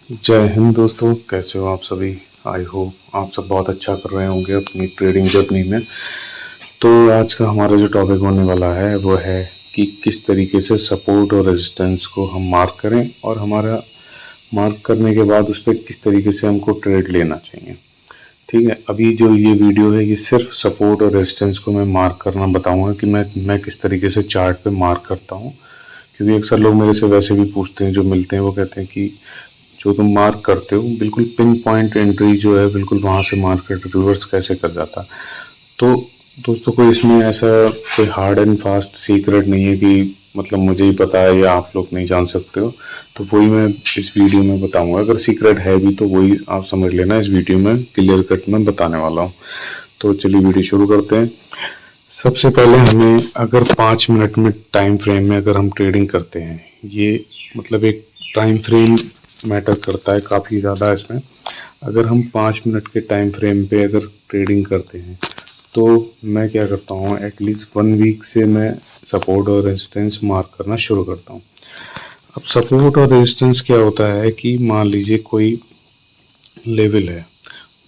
जय हिंद दोस्तों, कैसे हो आप सभी। आई होप आप सब बहुत अच्छा कर रहे होंगे अपनी ट्रेडिंग जर्नी में। तो आज का हमारा जो टॉपिक होने वाला है वो है कि किस तरीके से सपोर्ट और रेजिस्टेंस को हम मार्क करें और हमारा मार्क करने के बाद उस पर किस तरीके से हमको ट्रेड लेना चाहिए। ठीक है, अभी जो ये वीडियो है ये सिर्फ सपोर्ट और रेजिस्टेंस को मैं मार्क करना बताऊंगा कि मैं किस तरीके से चार्ट पे मार्क करता हूँ। क्योंकि अक्सर लोग मेरे से वैसे भी पूछते हैं, जो मिलते हैं वो कहते हैं कि जो तुम मार्क करते हो बिल्कुल पिन पॉइंट एंट्री जो है बिल्कुल वहां से मार्केट रिवर्स कैसे कर जाता। तो दोस्तों, कोई इसमें ऐसा कोई हार्ड एंड फास्ट सीक्रेट नहीं है कि मतलब मुझे ही पता है या आप लोग नहीं जान सकते हो। तो वही मैं इस वीडियो में बताऊंगा। अगर सीक्रेट है भी तो वही आप समझ लेना, इस वीडियो में क्लियर कट में बताने वाला हूँ। तो चलिए वीडियो शुरू करते हैं। सबसे पहले हमें अगर 5 मिनट में टाइम फ्रेम में अगर हम ट्रेडिंग करते हैं, ये मतलब एक टाइम फ्रेम मैटर करता है काफ़ी ज़्यादा इसमें। अगर हम 5 मिनट के टाइम फ्रेम पे अगर ट्रेडिंग करते हैं तो मैं क्या करता हूँ, एटलीस्ट 1 वीक से मैं सपोर्ट और रेजिस्टेंस मार्क करना शुरू करता हूँ। अब सपोर्ट और रेजिस्टेंस क्या होता है कि मान लीजिए कोई लेवल है,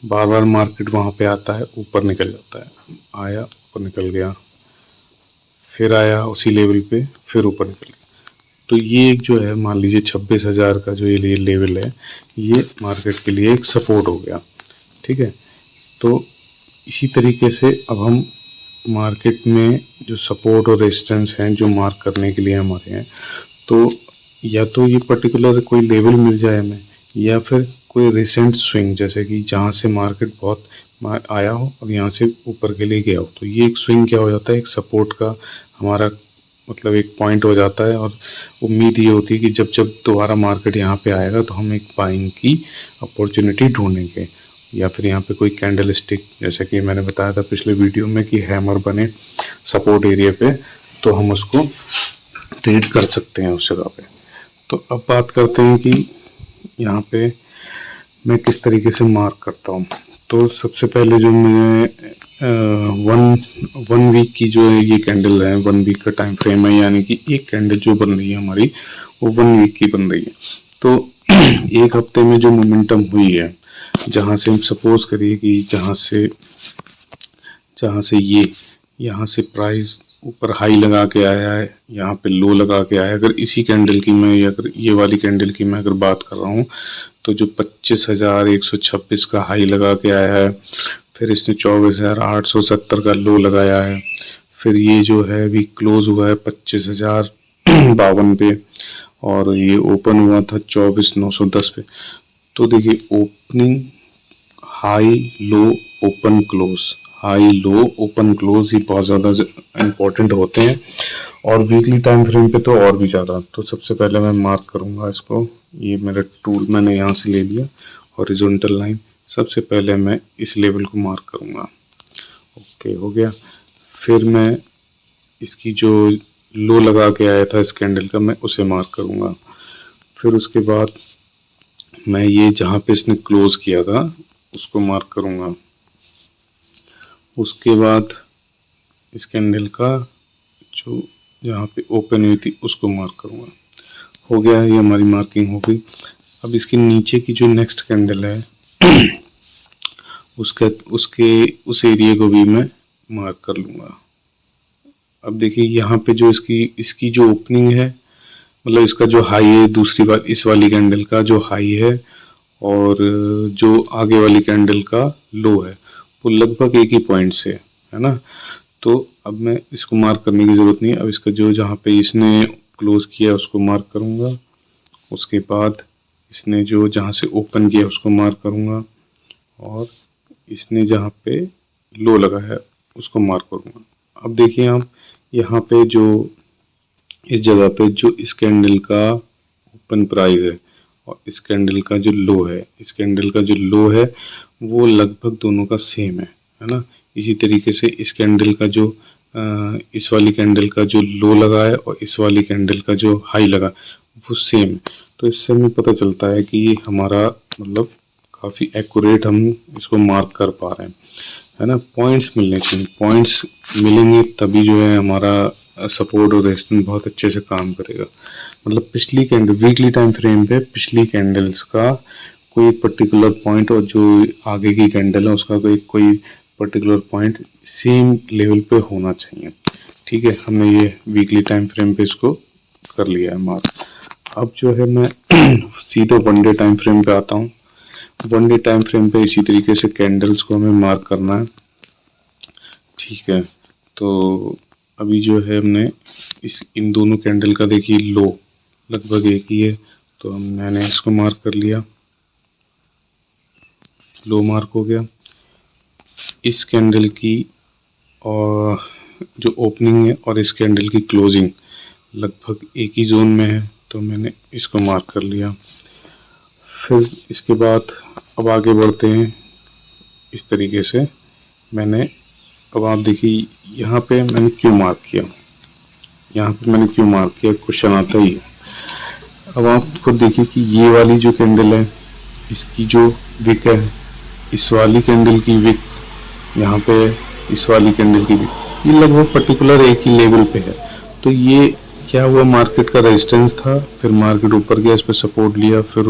बार बार मार्केट वहाँ पे आता है, ऊपर निकल जाता है, आया ऊपर निकल गया, फिर आया उसी लेवल पे, फिर ऊपर निकल गया। तो ये एक जो है, मान लीजिए 26,000 का जो ये लेवल है, ये मार्केट के लिए एक सपोर्ट हो गया। ठीक है, तो इसी तरीके से अब हम मार्केट में जो सपोर्ट और रेजिस्टेंस हैं जो मार्क करने के लिए हमारे हैं, तो या तो ये पर्टिकुलर कोई लेवल मिल जाए हमें, या फिर कोई रिसेंट स्विंग, जैसे कि जहाँ से मार्केट बहुत आया हो और यहाँ से ऊपर के लिए गया हो, तो ये एक स्विंग क्या हो जाता है, एक सपोर्ट का हमारा मतलब एक पॉइंट हो जाता है। और उम्मीद ये होती है कि जब जब दोबारा मार्केट यहाँ पे आएगा तो हम एक बाइंग की अपॉर्चुनिटी ढूंढेंगे, या फिर यहाँ पे कोई कैंडल स्टिक, जैसे कि मैंने बताया था पिछले वीडियो में कि हैमर बने सपोर्ट एरिया पे, तो हम उसको ट्रेड कर सकते हैं उस जगह पे। तो अब बात करते हैं कि यहाँ पे मैं किस तरीके से मार्क करता हूँ। तो सबसे पहले जो मैं वन वन वीक की जो है ये कैंडल है, 1 वीक का टाइम फ्रेम है, यानी कि एक कैंडल जो बन रही है हमारी वो 1 वीक की बन रही है। तो एक हफ्ते में जो मोमेंटम हुई है, जहाँ से हम सपोज करिए कि जहाँ से ये यहाँ से प्राइस ऊपर हाई लगा के आया है, यहाँ पे लो लगा के आया है। अगर इसी कैंडल की मैं, अगर ये वाली कैंडल की मैं अगर बात कर रहा हूँ, तो जो 25,126 का हाई लगा के आया है, फिर इसने 24,870 का लो लगाया है, फिर ये जो है अभी क्लोज हुआ है 25,052 पे, और ये ओपन हुआ था 24,910 पे। तो देखिए, ओपनिंग, हाई, लो, ओपन, क्लोज, हाई, लो, ओपन, क्लोज, ये बहुत ज़्यादा इम्पोर्टेंट होते हैं, और वीकली टाइम फ्रेम पे तो और भी ज़्यादा। तो सबसे पहले मैं मार्क करूँगा इसको, ये मेरा टूल मैंने यहाँ से ले लिया, हॉरिजॉन्टल लाइन। सबसे पहले मैं इस लेवल को मार्क करूँगा। ओके, हो गया। फिर मैं इसकी जो लो लगा के आया था इस कैंडल का, मैं उसे मार्क करूँगा। फिर उसके बाद मैं ये जहाँ पे इसने क्लोज किया था उसको मार्क करूँगा। उसके बाद इस कैंडल का जो जहाँ पे ओपन हुई थी उसको मार्क करूँगा। हो गया, ये हमारी मार्किंग हो गई। अब इसके नीचे की जो नेक्स्ट कैंडल है उसके उसके उस एरिया को भी मैं मार्क कर लूँगा। अब देखिए, यहाँ पे जो इसकी इसकी जो ओपनिंग है, मतलब इसका जो हाई है, दूसरी बार इस वाली कैंडल का जो हाई है और जो आगे वाली कैंडल का लो है, वो लगभग एक ही पॉइंट से है ना। तो अब मैं इसको मार्क करने की ज़रूरत नहीं है। अब इसका जो जहाँ पे इसने क्लोज किया उसको मार्क करूँगा। उसके बाद इसने जो जहाँ से ओपन किया उसको मार्क करूँगा, और इसने जहाँ पे लो लगाया है उसको मार्क करूँगा। अब देखिए आप, यहाँ पे जो इस जगह पे जो इस कैंडल का ओपन प्राइस है और इस कैंडल का जो लो है, इस कैंडल का जो लो है वो लगभग दोनों का सेम है ना। इसी तरीके से इस कैंडल का जो इस वाली कैंडल का जो लो लगा है और इस वाली कैंडल का जो हाई लगा वो सेम है। तो इससे हमें पता चलता है कि ये हमारा मतलब काफ़ी एक्यूरेट हम इसको मार्क कर पा रहे हैं, है ना। पॉइंट्स मिलने चाहिए, पॉइंट्स मिलेंगे तभी जो है हमारा सपोर्ट और रेजिस्टेंस बहुत अच्छे से काम करेगा। मतलब पिछली कैंडल वीकली टाइम फ्रेम पे पिछली कैंडल्स का कोई पर्टिकुलर पॉइंट और जो आगे की कैंडल है उसका कोई पर्टिकुलर पॉइंट सेम लेवल पे होना चाहिए। ठीक है, हमने ये वीकली टाइम फ्रेम पे इसको कर लिया है मार्क। अब जो है मैं सीधे वन डे टाइम फ्रेम पे आता हूँ। वन डे टाइम फ्रेम पे इसी तरीके से कैंडल्स को हमें मार्क करना है। ठीक है, तो अभी जो है हमने इन दोनों कैंडल का देखिए लो लगभग एक ही है, तो मैंने इसको मार्क कर लिया, लो मार्क हो गया। इस कैंडल की और जो ओपनिंग है और इस कैंडल की क्लोजिंग लगभग एक ही जोन में है, तो मैंने इसको मार्क कर लिया। फिर इसके बाद अब आगे बढ़ते हैं इस तरीके से। मैंने अब आप देखिए यहाँ पे मैंने क्यों मार्क किया, यहाँ पे मैंने क्यों मार्क किया, क्वेश्चन आता ही है। अब आप खुद देखिए कि ये वाली जो कैंडल है इसकी जो विक है, इस वाली कैंडल की विक यहाँ पे, इस वाली कैंडल की विक, ये लगभग पर्टिकुलर एक ही लेवल पे है। तो ये क्या हुआ, मार्केट का रेजिस्टेंस था, फिर मार्केट ऊपर गया, इस पर सपोर्ट लिया, फिर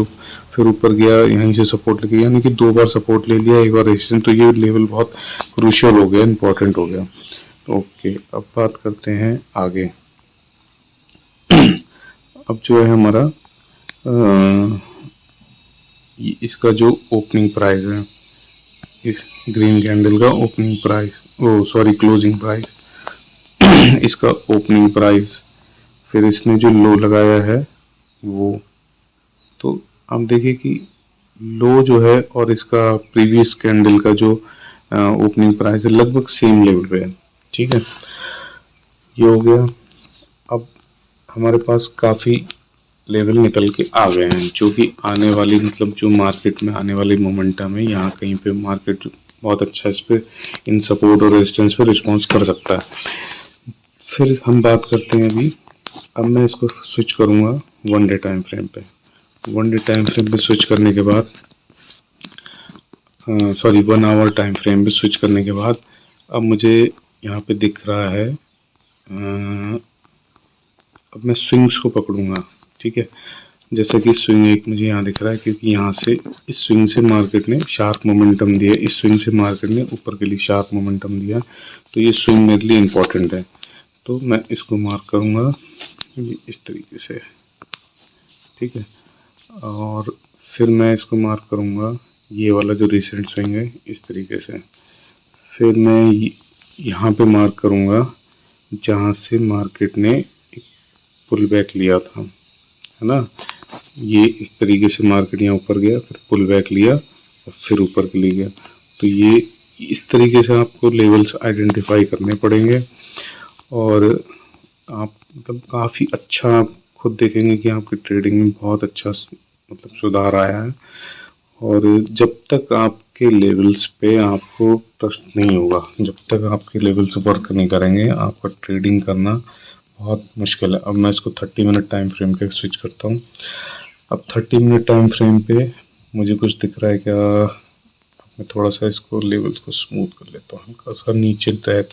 ऊपर गया, यहीं से सपोर्ट लेके, यानी कि दो बार सपोर्ट ले लिया, एक बार रेजिस्टेंस। तो ये लेवल बहुत क्रूशियल हो गया, इंपॉर्टेंट हो गया। ओके, अब बात करते हैं आगे। अब जो है हमारा इसका जो ओपनिंग प्राइस है, इस ग्रीन कैंडल का ओपनिंग प्राइस, क्लोजिंग प्राइस, इसका ओपनिंग प्राइस, फिर इसने जो लो लगाया है वो, तो आप देखिए कि लो जो है और इसका प्रीवियस कैंडल का जो ओपनिंग प्राइस है लगभग सेम लेवल पे है। ठीक है, ये हो गया। अब हमारे पास काफ़ी लेवल निकल के आ गए हैं, जो कि आने वाली मतलब जो मार्केट में आने वाली मोमेंटम है, यहाँ कहीं पे मार्केट बहुत अच्छा इस पे इन सपोर्ट और रेजिस्टेंस पे रिस्पॉन्स कर सकता है। फिर हम बात करते हैं अभी, अब मैं इसको स्विच करूँगा वन डे टाइम फ्रेम पे। वन डे टाइम फ्रेम पे स्विच करने के बाद, वन आवर टाइम फ्रेम पे स्विच करने के बाद अब मुझे यहाँ पे दिख रहा है, अब मैं स्विंग्स को पकड़ूंगा। ठीक है, जैसे कि स्विंग एक मुझे यहाँ दिख रहा है, क्योंकि यहाँ से इस स्विंग से मार्केट ने शार्प मोमेंटम दिया, इस स्विंग से मार्केट ने ऊपर के लिए शार्प मोमेंटम दिया, तो ये स्विंग मेरे लिए इम्पोर्टेंट है। तो मैं इसको मार्क करूँगा ये इस तरीके से। ठीक है, और फिर मैं इसको मार्क करूँगा ये वाला जो रिसेंट स्विंग है इस तरीके से। फिर मैं यहाँ पे मार्क करूँगा जहाँ से मार्केट ने पुल बैक लिया था, है ना, ये इस तरीके से मार्केट यहाँ ऊपर गया, फिर पुल बैक लिया और फिर ऊपर के लिए गया। तो ये इस तरीके से आपको लेवल्स आइडेंटिफाई करने पड़ेंगे, और आप मतलब काफ़ी अच्छा आप खुद देखेंगे कि आपकी ट्रेडिंग में बहुत अच्छा मतलब सुधार आया है। और जब तक आपके लेवल्स पे आपको ट्रस्ट नहीं होगा, जब तक आपके लेवल्स वर्क नहीं करेंगे, आपका ट्रेडिंग करना बहुत मुश्किल है। अब मैं इसको 30 मिनट टाइम फ्रेम पे स्विच करता हूँ। अब 30 मिनट टाइम फ्रेम पे मुझे कुछ दिख रहा है क्या, मैं थोड़ा सा इसको लेवल्स को स्मूथ कर लेता हूँ, हल्का सा नीचे ड्रैग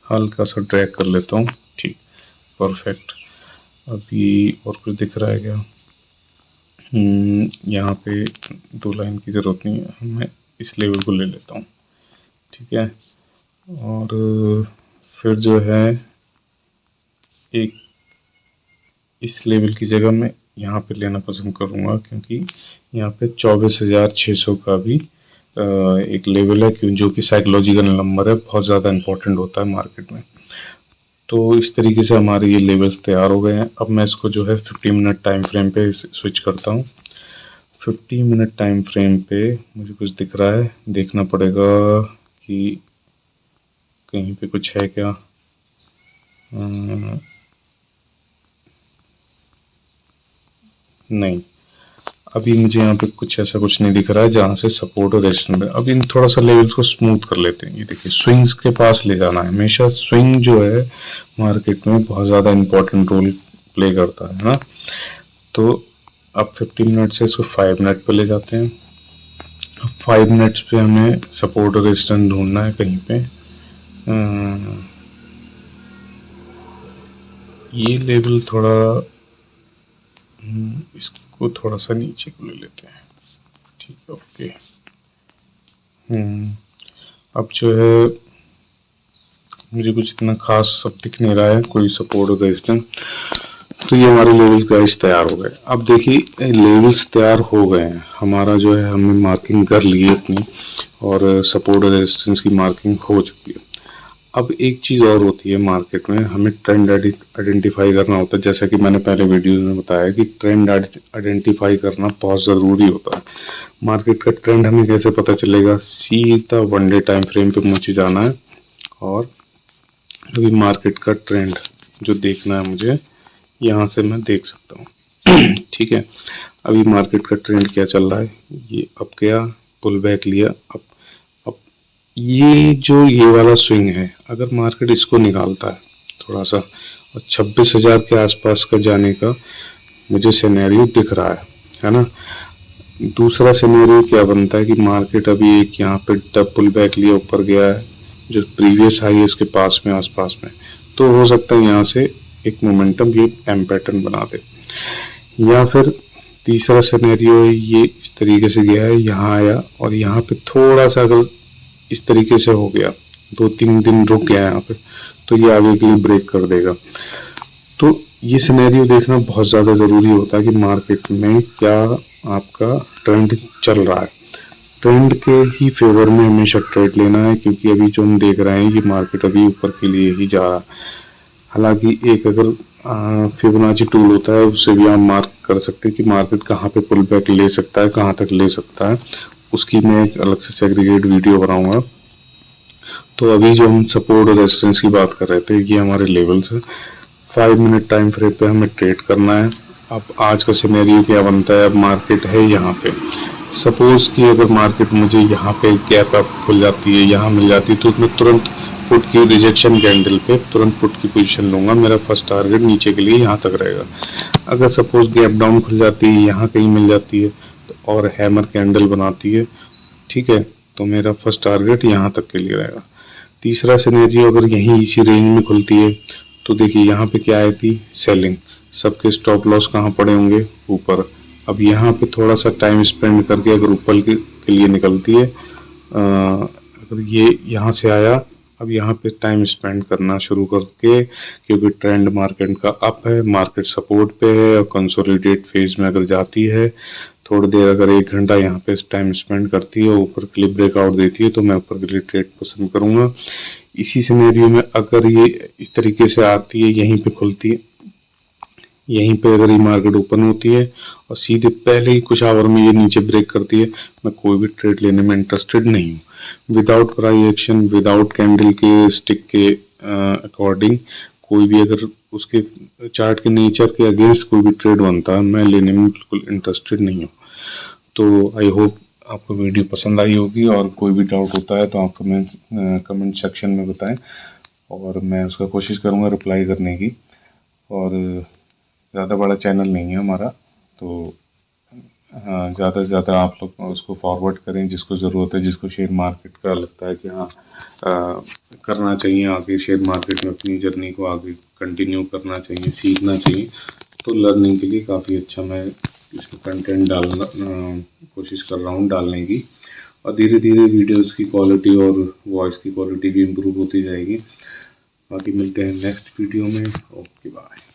हल्का सा ड्रैग कर लेता हूँ। ठीक, परफेक्ट। अभी और कुछ दिख रहा है क्या, यहाँ पे दो लाइन की ज़रूरत नहीं है, मैं इस लेवल को ले लेता हूँ। ठीक है, और फिर जो है एक इस लेवल की जगह मैं यहाँ पे लेना पसंद करूँगा, क्योंकि यहाँ पे 24,600 का भी एक लेवल है, क्यों, जो कि साइकोलॉजिकल नंबर है, बहुत ज़्यादा इम्पोर्टेंट होता है मार्केट में। तो इस तरीके से हमारे ये लेवल्स तैयार हो गए हैं। अब मैं इसको जो है 50 मिनट टाइम फ्रेम पे स्विच करता हूँ। 50 मिनट टाइम फ्रेम पे मुझे कुछ दिख रहा है, देखना पड़ेगा कि कहीं पे कुछ है क्या। नहीं, अभी मुझे यहाँ पे कुछ ऐसा कुछ नहीं दिख रहा है जहाँ से सपोर्ट और रेजिस्टेंस है। अब इन थोड़ा सा लेवल्स को स्मूथ कर लेते हैं। ये देखिए, स्विंग्स के पास ले जाना है हमेशा। स्विंग जो है मार्केट में बहुत ज़्यादा इम्पोर्टेंट रोल प्ले करता है ना। तो अब 50 मिनट से इसको 5 मिनट पे ले जाते हैं। 5 मिनट्स पे हमें सपोर्ट और रेजिस्टेंस ढूंढना है कहीं पे। ये लेवल थोड़ा इसको थोड़ा सा नीचे को ले लेते हैं, ठीक है, ओके। अब जो है मुझे कुछ इतना खास सब दिख नहीं रहा है, कोई सपोर्ट होगा इस टाइम। तो ये हमारे लेवल्स गाइस तैयार हो गए। अब देखिए लेवल्स तैयार हो गए हैं, हमारा जो है हमने मार्किंग कर ली है अपनी, और सपोर्ट और रेजिस्टेंस की मार्किंग हो चुकी है। अब एक चीज़ और होती है मार्केट में, हमें ट्रेंड आइडेंटिफाई करना होता है। जैसा कि मैंने पहले वीडियो में बताया कि ट्रेंड आइडेंटिफाई करना बहुत ज़रूरी होता है। मार्केट का ट्रेंड हमें कैसे पता चलेगा? सीधा 1 डे टाइम फ्रेम पे मुझे जाना है और अभी मार्केट का ट्रेंड जो देखना है मुझे, यहाँ से मैं देख सकता हूँ। ठीक है, अभी मार्केट का ट्रेंड क्या चल रहा है, ये अब गया, पुल बैक लिया। अब ये जो ये वाला स्विंग है, अगर मार्केट इसको निकालता है थोड़ा सा और 26,000 के आसपास का जाने का मुझे सिनेरियो दिख रहा है ना। दूसरा सिनेरियो क्या बनता है कि मार्केट अभी एक यहाँ पे डब पुल बैक लिया, ऊपर गया है, जो प्रीवियस हाई है उसके पास में, आसपास में, तो हो सकता है यहाँ से एक मोमेंटम ये एम पैटर्न बना दे। या फिर तीसरा सिनेरियो ये इस तरीके से गया है, यहाँ आया और यहाँ पे थोड़ा सा अगर इस तरीके से हो गया, 2-3 दिन रुक गया यहाँ पे, तो ये आगे के लिए ब्रेक कर देगा। तो ये सिनेरियो देखना बहुत ज़्यादा ज़रूरी होता है कि मार्केट में क्या आपका ट्रेंड चल रहा है। ट्रेंड के ही फेवर में हमेशा ट्रेड लेना है, क्योंकि अभी जो हम देख रहे हैं कि मार्केट अभी ऊपर के लिए ही जा रहा है। हालांकि एक अगर फिबोनाची टूल होता है, उससे भी आप मार्क कर सकते हैं कि मार्केट कहाँ पे पुल बैक ले सकता है, कहाँ तक ले सकता है। उसकी मैं एक अलग से सेग्रीगेट वीडियो बनाऊंगा। तो अभी जो हम सपोर्ट और रेजिस्टेंस की बात कर रहे थे, ये हमारे लेवल्स है। 5 मिनट टाइम फ्रेम पे हमें ट्रेड करना है। अब आज का सिनेरियो क्या बनता है, अब मार्केट है यहाँ पे, सपोज कि अगर मार्केट मुझे यहाँ पे गैप अप खुल जाती है, यहाँ मिल जाती है, तो मैं तुरंत पुट की रिजेक्शन कैंडल पे तुरंत पुट की पोजीशन लूंगा। मेरा फर्स्ट टारगेट नीचे के लिए यहाँ तक रहेगा। अगर सपोज गैप डाउन खुल जाती है, यहाँ कहीं मिल जाती है तो और हैमर कैंडल बनाती है, ठीक है, तो मेरा फर्स्ट टारगेट यहाँ तक के लिए रहेगा। तीसरा सिनेरियो अगर यहीं इसी रेंज में खुलती है, तो देखिए यहाँ पे क्या आई थी, सेलिंग, सबके स्टॉप लॉस कहाँ पड़े होंगे, ऊपर। अब यहाँ पे थोड़ा सा टाइम स्पेंड करके अगर ऊपर के लिए निकलती है, अगर ये यहाँ से आया, अब यहाँ पे टाइम स्पेंड करना शुरू करके, क्योंकि ट्रेंड मार्केट का अप है, मार्केट सपोर्ट पे है और कंसोलिडेट फेज में अगर जाती है, थोड़ी देर अगर 1 घंटा यहाँ पे टाइम स्पेंड करती है, ऊपर के लिए ब्रेकआउट देती है, तो मैं ऊपर के लिए ट्रेड पसंद करूंगा। इसी सिनेरियो में अगर ये इस तरीके से आती है, यहीं पे खुलती है, यहीं पे अगर ये मार्केट ओपन होती है और सीधे पहले ही कुछ आवर में ये नीचे ब्रेक करती है, मैं कोई भी ट्रेड लेने में इंटरेस्टेड नहीं हूँ। Without price action, without candle के स्टिक के अकॉर्डिंग कोई भी अगर उसके चार्ट के नेचर के अगेंस्ट कोई भी ट्रेड बनता है, मैं लेने में बिल्कुल इंटरेस्टेड नहीं हूँ। तो आई होप आपको वीडियो पसंद आई होगी, और कोई भी डाउट होता है तो आप कमेंट सेक्शन में बताएं, और मैं उसका कोशिश करूँगा रिप्लाई करने की। और ज़्यादा बड़ा चैनल नहीं है हमारा, तो हाँ, ज़्यादा से ज़्यादा आप लोग उसको फॉरवर्ड करें जिसको ज़रूरत है, जिसको शेयर मार्केट का लगता है कि हाँ करना चाहिए, आगे शेयर मार्केट में अपनी जर्नी को आगे कंटिन्यू करना चाहिए, सीखना चाहिए। तो लर्निंग के लिए काफ़ी अच्छा मैं इसमें कंटेंट डालना कोशिश कर रहा हूँ डालने की, और धीरे धीरे वीडियोज़ की क्वालिटी और वॉइस की क्वालिटी भी इम्प्रूव होती जाएगी। बाकी मिलते हैं नेक्स्ट वीडियो में। Okay, bye.